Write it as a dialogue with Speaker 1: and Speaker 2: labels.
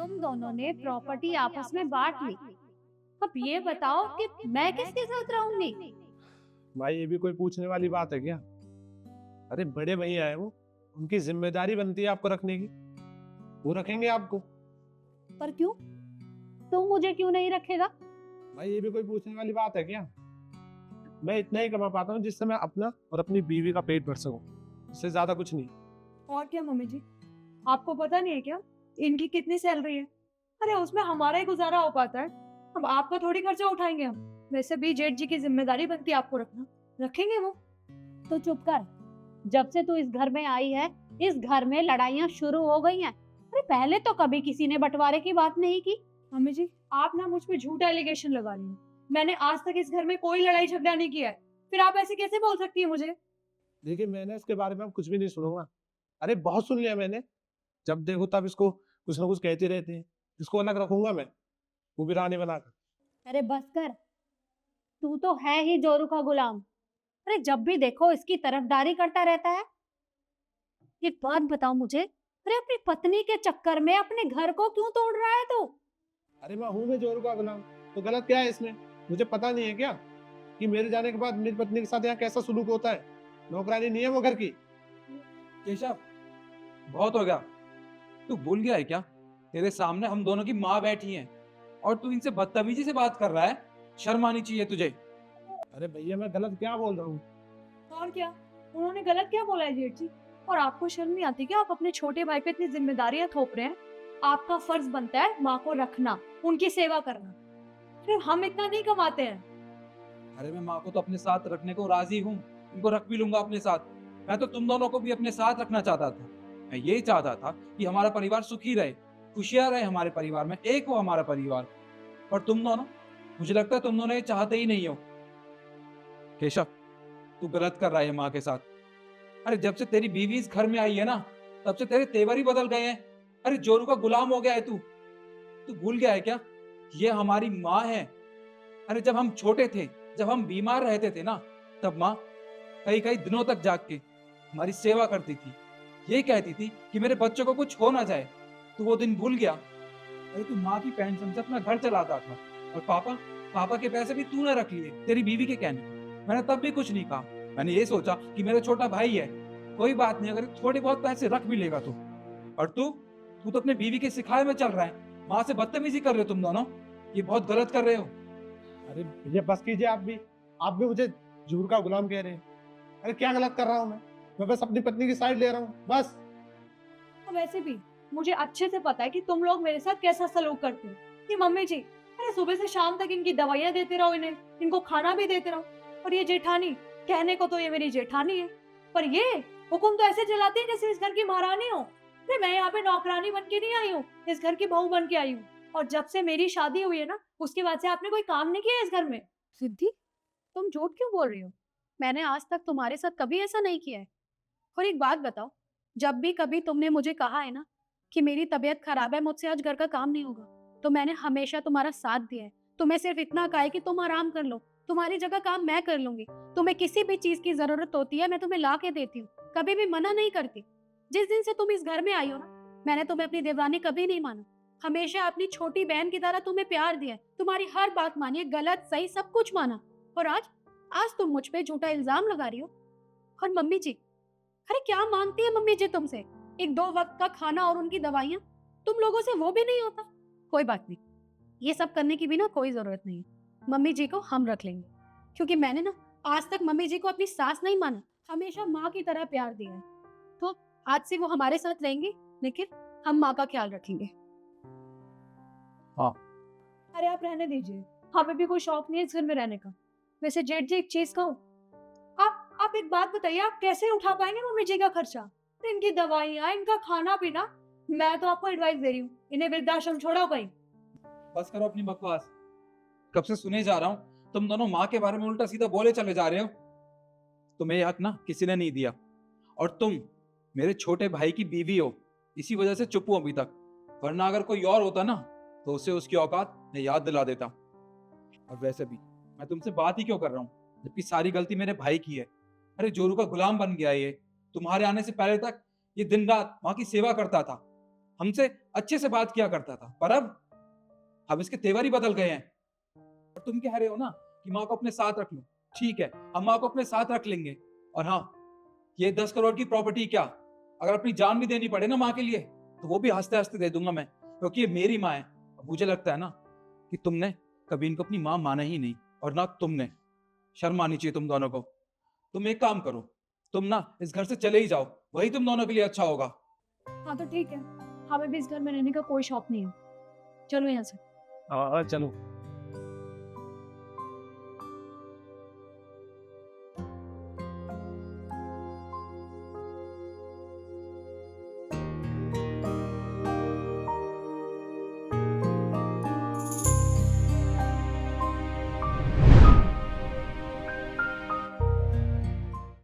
Speaker 1: तुम दोनों ने प्रॉपर्टी आपस में बांट ली। अब ये बताओ कि मैं किसके साथ रहूंगी?
Speaker 2: भाई ये भी कोई पूछने वाली बात है क्या? अरे बड़े भैया है वो, उनकी जिम्मेदारी बनती है आपको रखने की। वो रखेंगे आपको।
Speaker 1: पर क्यों? तुम मुझे क्यों नहीं रखेगा?
Speaker 2: भाई ये भी कोई पूछने वाली बात है क्या? मैं इतना ही कमा पाता हूँ जिससे मैं अपना और अपनी बीवी का पेट भर सकूं, इससे ज्यादा कुछ नहीं।
Speaker 3: और क्या मम्मी जी, आपको पता नहीं है क्या इनकी कितनी सैलरी है? अरे उसमें हमारा ही गुजारा हो पाता है। अब आपका थोड़ी खर्चा उठाएंगे हम। वैसे भी जेठ जी की जिम्मेदारी बनती है आपको रखना, रखेंगे वो।
Speaker 1: तो चुप कर। जब से तू इस घर में आई है, इस घर में लड़ाइयां शुरू हो गई हैं। अरे पहले तो कभी किसी ने बंटवारे की बात नहीं की।
Speaker 3: मम्मी जी, आप ना मुझ पे झूठा एलिगेशन लगा रही हैं। मैंने आज तक इस घर में कोई लड़ाई झगड़ा नहीं किया है, फिर आप ऐसे कैसे बोल सकती है मुझे?
Speaker 2: देखिए मैंने इसके बारे में अब कुछ भी नहीं सुनूंगा। अरे बहुत सुन लिया मैंने। जब देखो तब इसको कुछ ना कुछ कहते रहते हैं। इसको अलग रखूंगा मैं, वो भी रानी बनाकर।
Speaker 1: अरे बस कर। तू तो है ही जोरू का गुलाम। अरे जब भी देखो इसकी तरफदारी करता रहता है। एक बात बताओ मुझे, अरे अपनी पत्नी के चक्कर में अपने घर को क्यों तोड़ रहा है तू?
Speaker 2: अरे मैं हूं मैं जोरू का गुलाम, तो गलत क्या है इसमें? मुझे पता नहीं है क्या कि मेरे जाने के बाद मेरी पत्नी के साथ यहाँ कैसा सुलूक होता है? नौकरानी नहीं है वो घर की।
Speaker 4: केशव, बहुत हो गया। तू भूल गया है क्या? तेरे सामने हम दोनों की माँ बैठी है और तू इनसे बदतमीजी से बात कर रहा है। शर्म आनी चाहिए तुझे।
Speaker 2: अरे भैया मैं गलत क्या बोल रहा हूँ?
Speaker 3: और क्या, उन्होंने गलत क्या बोला है जेठ जी? और आपको शर्म नहीं आती क्या? आप अपने छोटे भाई पे इतनी जिम्मेदारियां थोप रहे हैं। आपका फर्ज बनता है माँ को रखना, उनकी सेवा करना। फिर हम इतना नहीं कमाते हैं।
Speaker 4: अरे मैं माँ को तो अपने साथ रखने को राजी हूँ, इनको रख भी लूंगा अपने साथ। मैं तो तुम दोनों को भी अपने साथ रखना चाहता था। मैं यही चाहता था कि हमारा परिवार सुखी रहे, खुशियां रहे हमारे परिवार में, एक हो हमारा परिवार। पर तुम दोनों, मुझे लगता है तुम दोनों ये चाहते ही नहीं हो। केशव, तू गलत कर रहा है माँ के साथ। अरे जब से तेरी बीवी इस घर में आई है ना, तब से तेरे तेवर ही बदल गए हैं। अरे जोरू का गुलाम हो गया है तू। तू भूल गया है क्या? ये हमारी माँ है। अरे जब हम छोटे थे, जब हम बीमार रहते थे ना, तब माँ कई कई दिनों तक जाग के हमारी सेवा करती थी। ये कहती थी कि मेरे बच्चों को कुछ हो ना जाए। तू वो दिन भूल गया? अरे तू माँ की पेंशन से अपना घर चलाता था, और पापा पापा के पैसे भी तूने रख लिए तेरी बीवी के कहने पे। मैंने तब भी कुछ नहीं कहा। मैंने ये सोचा कि मेरा छोटा भाई है, कोई बात नहीं, अगर थोड़े बहुत पैसे रख भी लेगा तो। और तू तू तो अपने बीवी के सिखाए में चल रहा है। माँ से बदतमीजी कर रहे हो तुम दोनों। ये बहुत गलत कर रहे हो।
Speaker 2: अरे भैया बस कीजिए, आप भी मुझे जोरू का गुलाम कह रहे हैं। अरे क्या गलत कर रहा हूँ मैं बस अपनी पत्नी की साइड ले रहा हूँ बस।
Speaker 3: और वैसे भी मुझे अच्छे से पता है कि तुम लोग मेरे साथ कैसा सलूक करते हो। कि मम्मी जी, अरे सुबह से शाम तक इनकी दवाइयां देते रहो, इन्हें इनको खाना भी देते रहो। और ये जेठानी, कहने को तो ये मेरी जेठानी है, पर ये हुक्म तो ऐसे चलाती है जैसे इस घर की महारानी हो। अरे मैं यहाँ पे नौकरानी बन के नहीं आई हूँ, इस घर की बहू बन के आई हूँ। और जब से मेरी शादी हुई है ना, उसके बाद से आपने कोई काम नहीं किया इस घर में।
Speaker 1: सिद्धि, तुम झूठ क्यों बोल रही हो? मैंने आज तक तुम्हारे साथ कभी ऐसा नहीं किया है। और एक बात बताओ, जब भी कभी तुमने मुझे कहा है ना कि मेरी तबीयत खराब है, मुझसे आज घर का काम नहीं होगा, तो मैंने हमेशा तुम्हारा साथ दिया है। तुम्हें सिर्फ इतना कहा है कि तुम आराम कर लो, तुम्हारी जगह काम मैं कर लूंगी। तुम्हें किसी भी चीज की जरूरत होती है मैं तुम्हें ला के देती हूँ, कभी भी मना नहीं करती। जिस दिन से तुम इस घर में आई हो ना, मैंने तुम्हें अपनी देवरानी कभी नहीं माना। हमेशा अपनी छोटी बहन की तरह तुम्हें प्यार दिया है, तुम्हारी हर बात मानी, गलत सही सब कुछ माना। और आज आज तुम मुझ पे झूठा इल्जाम लगा रही हो। और मम्मी जी, अरे क्या मांगती है मम्मी जी तुमसे? एक दो वक्त का खाना और उनकी दवाइयां, तुम लोगों से वो भी नहीं होता। कोई बात नहीं, ये सब करने की भी ना कोई जरूरत नहीं है। मम्मी जी को हम रख लेंगे, क्योंकि मैंने ना आज तक मम्मी जी को अपनी सास नहीं माना, हमेशा माँ की तरह प्यार दिया है। तो आज से वो हमारे साथ रहेंगे, लेकिन हम माँ का ख्याल रखेंगे।
Speaker 4: हाँ।
Speaker 3: अरे आप रहने दीजिए, हमें भी कोई शौक नहीं है इस घर में रहने का। वैसे जेठ जी, एक चीज कहूँ, आप एक बात बताइए, आप कैसे उठा पाएंगे मम्मी जी का खर्चा? इनकी दवाइयाँ, इनका खाना पीना। मैं तो आपको एडवाइस दे रही हूँ, इन्हें वृद्धाश्रम छोड़ो कहीं।
Speaker 4: बस करो अपनी बकवास। कब से सुने जा रहा हूँ तुम दोनों माँ के बारे में उल्टा सीधा बोले चले जा रहे हो। तुम्हें ये हक ना किसी ने नहीं दिया, और तुम मेरे छोटे भाई की बीवी हो, इसी वजह से चुप हूं अभी तक। वरना अगर कोई और होता ना, तो उसे उसकी औकात मैं याद दिला देता। और वैसे भी मैं तुमसे बात ही क्यों कर रहा हूँ, जबकि सारी गलती मेरे भाई की है। अरे जोरू का गुलाम बन गया ये। तुम्हारे आने से पहले तक ये दिन रात माँ की सेवा करता था, हमसे अच्छे से बात किया करता था, पर अब इसके तेवर ही बदल गए हैं। और तुम कह रहे हो ना कि माँ को अपने साथ रख लो, ठीक है, हम माँ को अपने साथ रख लेंगे। और हाँ, ये 10 करोड़ की प्रॉपर्टी क्या, अगर अपनी जान भी देनी पड़े ना माँ के लिए, तो वो भी हंसते हंसते दे दूंगा मैं, क्योंकि ये मेरी माँ है। मुझे लगता है ना कि तुमने कभी इनको अपनी माँ माना ही नहीं, और ना तुमने। शर्म आनी चाहिए तुम दोनों को। तुम एक काम करो, तुम ना इस घर से चले ही जाओ, वही तुम दोनों के लिए अच्छा होगा।
Speaker 1: हाँ तो ठीक है, हमें भी इस घर में रहने का कोई शौक नहीं है, चलो यहाँ से।
Speaker 2: हाँ चलो।